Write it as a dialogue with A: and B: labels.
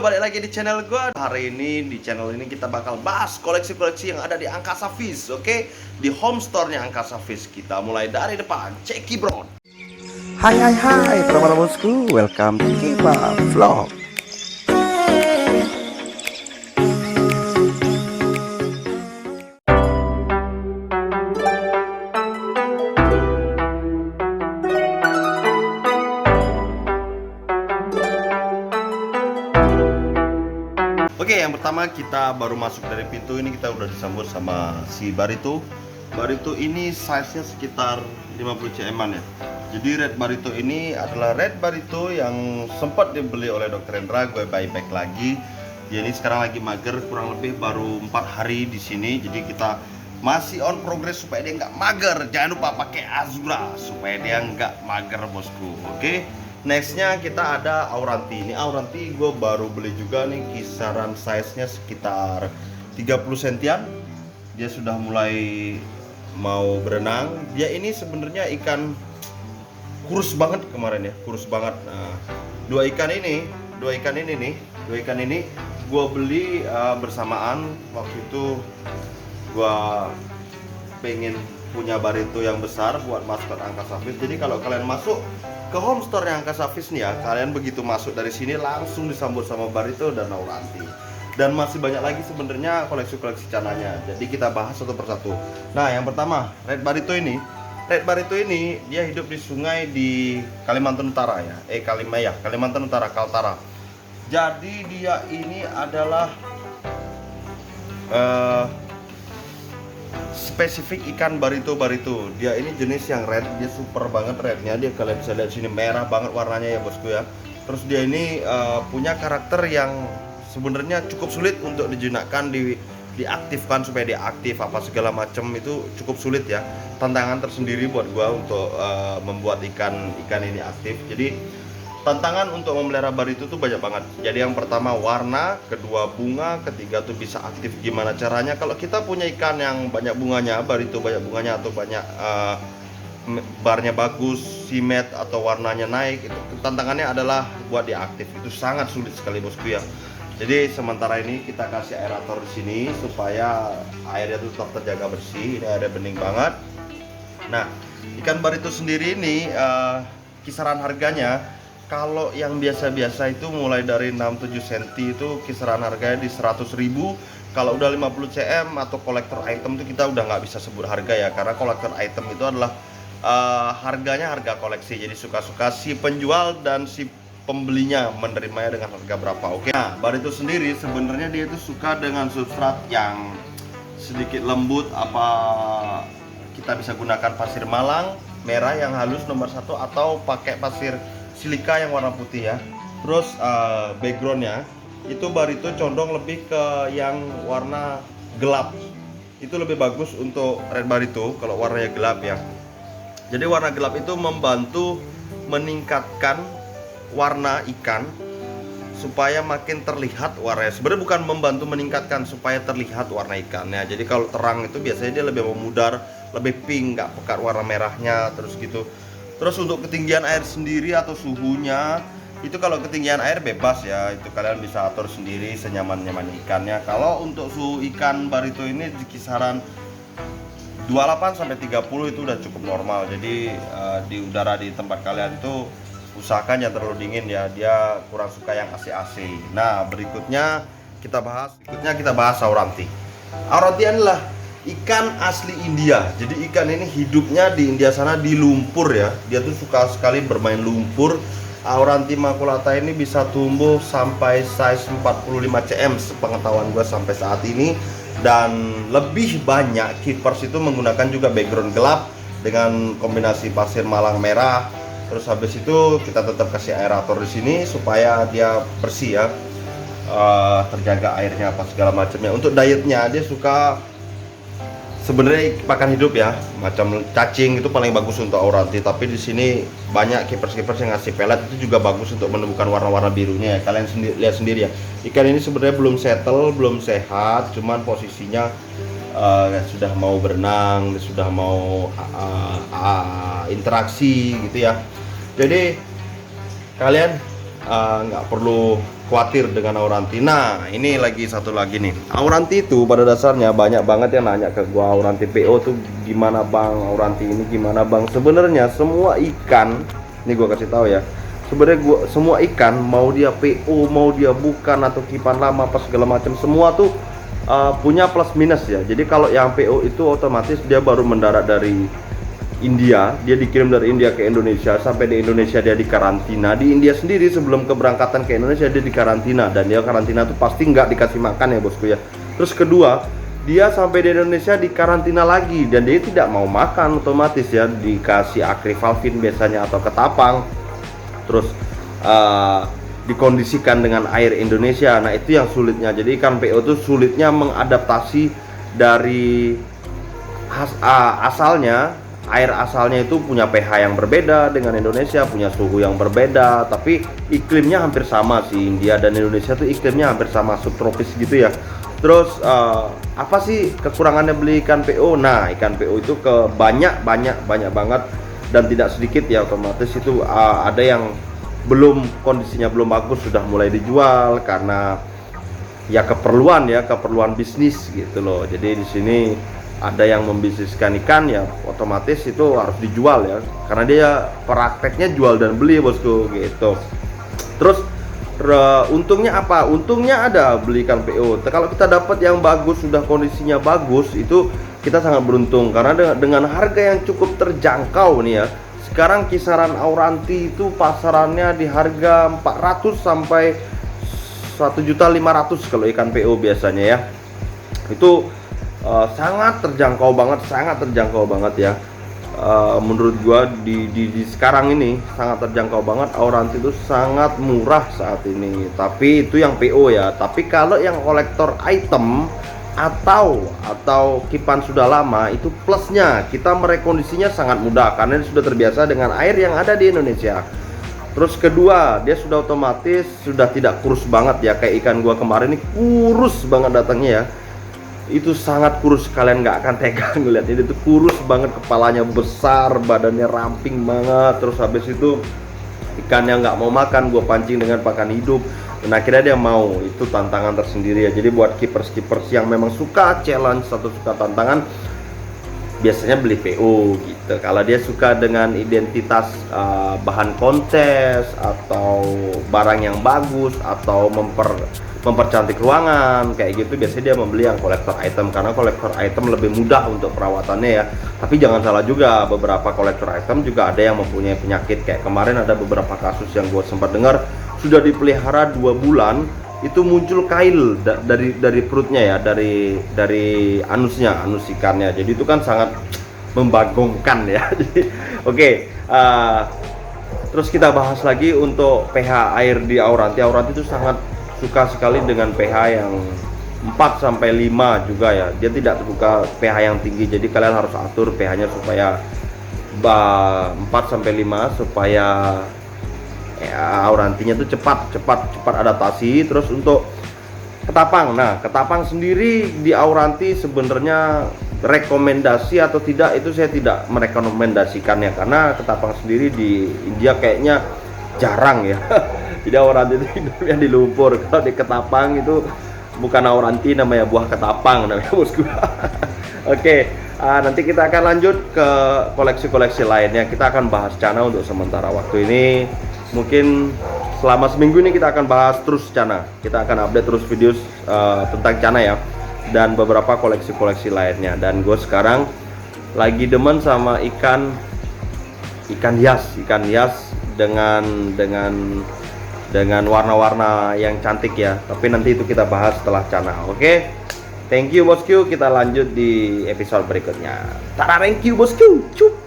A: balik lagi di channel gue. Hari ini di channel ini kita bakal bahas koleksi-koleksi yang ada di Angkasa Fish, oke? Di home store-nya Angkasa Fish. Kita mulai dari depan, Ceki Bro.
B: Hai para bosku, welcome to Kiba Vlog.
A: Oke, yang pertama kita baru masuk dari pintu ini, kita udah disambut sama si Barito. Barito ini size-nya sekitar 50 cm-an ya. Jadi red Barito ini adalah red Barito yang sempat dibeli oleh Dr. Hendra, gue buyback lagi. Dia ini sekarang lagi mager, kurang lebih baru 4 hari di sini. Jadi kita masih on progress supaya dia nggak mager. Jangan lupa pakai Azura supaya dia nggak mager, bosku. Oke. Nextnya kita ada Auranti. Ini Auranti gue baru beli juga nih, kisaran size-nya sekitar 30 sentian. Dia sudah mulai mau berenang. Dia ini sebenarnya ikan kurus banget kemarin ya, kurus banget. Nah, dua ikan ini gue beli bersamaan. Waktu itu gue pengen punya Barito yang besar buat maskot Angkasa Fish. Jadi kalau kalian masuk ke home store yang Angkasa Fish nih ya, kalian begitu masuk dari sini langsung disambut sama Barito dan Auranti. Dan masih banyak lagi sebenarnya koleksi-koleksi cananya. Jadi kita bahas satu persatu. Nah, yang pertama, Red Barito ini. Red Barito ini dia hidup di sungai di Kalimantan Utara ya. Kalimantan Utara, Kaltara. Jadi dia ini adalah spesifik ikan Barito. Dia ini jenis yang red, dia super banget rednya. Dia kalian bisa lihat sini merah banget warnanya ya bosku ya. Terus dia ini punya karakter yang sebenarnya cukup sulit untuk dijinakkan, diaktifkan supaya dia aktif apa segala macam, itu cukup sulit ya. Tantangan tersendiri buat gua untuk membuat ikan ini aktif. Jadi tantangan untuk memelihara Barito tuh banyak banget. Jadi yang pertama warna, kedua bunga, ketiga tuh bisa aktif gimana caranya. Kalau kita punya ikan yang banyak bunganya, Barito banyak bunganya atau banyak barnya bagus, simet atau warnanya naik, itu tantangannya adalah buat dia aktif. Itu sangat sulit sekali bosku ya. Jadi sementara ini kita kasih aerator di sini supaya airnya tuh tetap terjaga bersih. Ini airnya bening banget. Nah, ikan Barito sendiri ini kisaran harganya, kalau yang biasa-biasa itu mulai dari 6-7 cm itu kisaran harganya di 100.000. Kalau udah 50 cm atau kolektor item itu kita udah nggak bisa sebut harga ya, karena kolektor item itu adalah harganya harga koleksi. Jadi suka-suka si penjual dan si pembelinya menerimanya dengan harga berapa. Oke. Nah, Barito sendiri sebenarnya dia itu suka dengan substrat yang sedikit lembut. Apa kita bisa gunakan pasir Malang merah yang halus nomor 1 atau pakai pasir silika yang warna putih ya. Terus backgroundnya itu Barito condong lebih ke yang warna gelap. Itu lebih bagus untuk red Barito kalau warnanya gelap ya. Jadi warna gelap itu membantu meningkatkan warna ikan supaya makin terlihat warnanya. Sebenarnya bukan membantu meningkatkan, supaya terlihat warna ikannya. Jadi kalau terang itu biasanya dia lebih memudar, lebih pink, nggak pekat warna merahnya terus gitu. Terus untuk ketinggian air sendiri atau suhunya, itu kalau ketinggian air bebas ya, itu kalian bisa atur sendiri senyaman-nyaman ikannya. Kalau untuk suhu ikan Barito ini di kisaran 28 sampai 30 itu udah cukup normal. Jadi di udara di tempat kalian itu usahakan jangan terlalu dingin ya, dia kurang suka yang AC. Nah, berikutnya kita bahas Auranti. Auranti adalah ikan asli India. Jadi ikan ini hidupnya di India sana di lumpur ya. Dia tuh suka sekali bermain lumpur. Auranti maculata ini bisa tumbuh sampai size 45 cm sepengetahuan gue sampai saat ini. Dan lebih banyak keepers itu menggunakan juga background gelap dengan kombinasi pasir Malang merah. Terus habis itu kita tetap kasih aerator di sini supaya dia bersih ya, terjaga airnya apa segala macamnya. Untuk dietnya dia suka sebenarnya pakan hidup ya, macam cacing itu paling bagus untuk Auranti. Tapi di sini banyak keepers yang ngasih pelet, itu juga bagus untuk menemukan warna-warna birunya ya. Kalian lihat sendiri ya, ikan ini sebenarnya belum settle, belum sehat, cuman posisinya sudah mau berenang, sudah mau interaksi gitu ya. Jadi kalian nggak perlu khawatir dengan Auranti. Nah, ini lagi satu lagi nih. Auranti itu pada dasarnya banyak banget yang nanya ke gua, Auranti PO tuh gimana bang, Auranti ini gimana bang. Sebenarnya semua ikan, ini gua kasih tahu ya. Sebenarnya gua semua ikan, mau dia PO, mau dia bukan atau kipan lama apa segala macam, semua tuh punya plus minus ya. Jadi kalau yang PO itu otomatis dia baru mendarat dari India, dia dikirim dari India ke Indonesia, sampai di Indonesia dia dikarantina. Di India sendiri sebelum keberangkatan ke Indonesia dia dikarantina, dan dia karantina tuh pasti nggak dikasih makan ya bosku ya. Terus kedua, dia sampai di Indonesia dikarantina lagi dan dia tidak mau makan, otomatis ya dikasih akrivalvin biasanya atau ketapang. Terus dikondisikan dengan air Indonesia. Nah itu yang sulitnya. Jadi ikan PO itu sulitnya mengadaptasi dari asalnya. Air asalnya itu punya pH yang berbeda dengan Indonesia, punya suhu yang berbeda, tapi iklimnya hampir sama sih. India dan Indonesia tuh iklimnya hampir sama, subtropis gitu ya. Terus apa sih kekurangannya beli ikan PO? Nah, ikan PO itu banyak banget dan tidak sedikit ya, otomatis itu ada yang kondisinya belum bagus sudah mulai dijual karena ya keperluan bisnis gitu loh. Jadi di sini ada yang membisniskan ikan ya otomatis itu harus dijual ya, karena dia prakteknya jual dan beli bosku gitu. Terus untungnya apa? Untungnya ada beli ikan PO. Kalau kita dapat yang bagus, sudah kondisinya bagus, itu kita sangat beruntung karena dengan harga yang cukup terjangkau nih ya. Sekarang kisaran Auranti itu pasarannya di harga 400 sampai 1.500.000 kalau ikan PO biasanya ya. Itu sangat terjangkau banget ya. Menurut gua di sekarang ini sangat terjangkau banget. Auranti itu sangat murah saat ini. Tapi itu yang PO ya. Tapi kalau yang kolektor item atau kipan sudah lama, itu plusnya kita merekondisinya sangat mudah karena dia sudah terbiasa dengan air yang ada di Indonesia. Terus kedua, dia sudah otomatis sudah tidak kurus banget ya, kayak ikan gua kemarin ini kurus banget datangnya ya. Itu sangat kurus, kalian nggak akan tega ngeliat ini tuh kurus banget, kepalanya besar, badannya ramping banget. Terus habis itu ikan yang nggak mau makan gue pancing dengan pakan hidup, dan akhirnya dia mau. Itu tantangan tersendiri ya. Jadi buat keepers yang memang suka challenge atau suka tantangan, biasanya beli PO gitu. Kalau dia suka dengan identitas bahan kontes atau barang yang bagus atau mempercantik ruangan kayak gitu, biasanya dia membeli yang kolektor item karena kolektor item lebih mudah untuk perawatannya ya. Tapi jangan salah juga, beberapa kolektor item juga ada yang mempunyai penyakit. Kayak kemarin ada beberapa kasus yang gue sempat dengar, sudah dipelihara 2 bulan itu muncul kail dari perutnya ya, dari anus ikannya. Jadi itu kan sangat membagongkan ya. Jadi oke, terus kita bahas lagi untuk pH air di Auranti. Auranti itu sangat suka sekali dengan pH yang 4 sampai 5 juga ya. Dia tidak suka pH yang tinggi. Jadi kalian harus atur pH-nya supaya 4 sampai 5 supaya Aurantinya tuh cepat adaptasi. Terus untuk ketapang. Nah, ketapang sendiri di Auranti sebenarnya rekomendasi atau tidak itu saya tidak merekomendasikannya, karena ketapang sendiri di India kayaknya jarang ya. Jadi Auranti itu hidupnya di lumpur. Kalau di ketapang itu bukan Auranti, namanya buah ketapang namanya bosku. Oke, nanti kita akan lanjut ke koleksi-koleksi lainnya. Kita akan bahas Cana untuk sementara waktu ini. Mungkin selama seminggu ini kita akan bahas terus Cana. Kita akan update terus video tentang Cana ya, dan beberapa koleksi-koleksi lainnya. Dan gue sekarang lagi demen sama ikan hias dengan warna-warna yang cantik ya. Tapi nanti itu kita bahas setelah Cana. Oke? Thank you bosku. Kita lanjut di episode berikutnya. Tara, thank you bosku. Cup.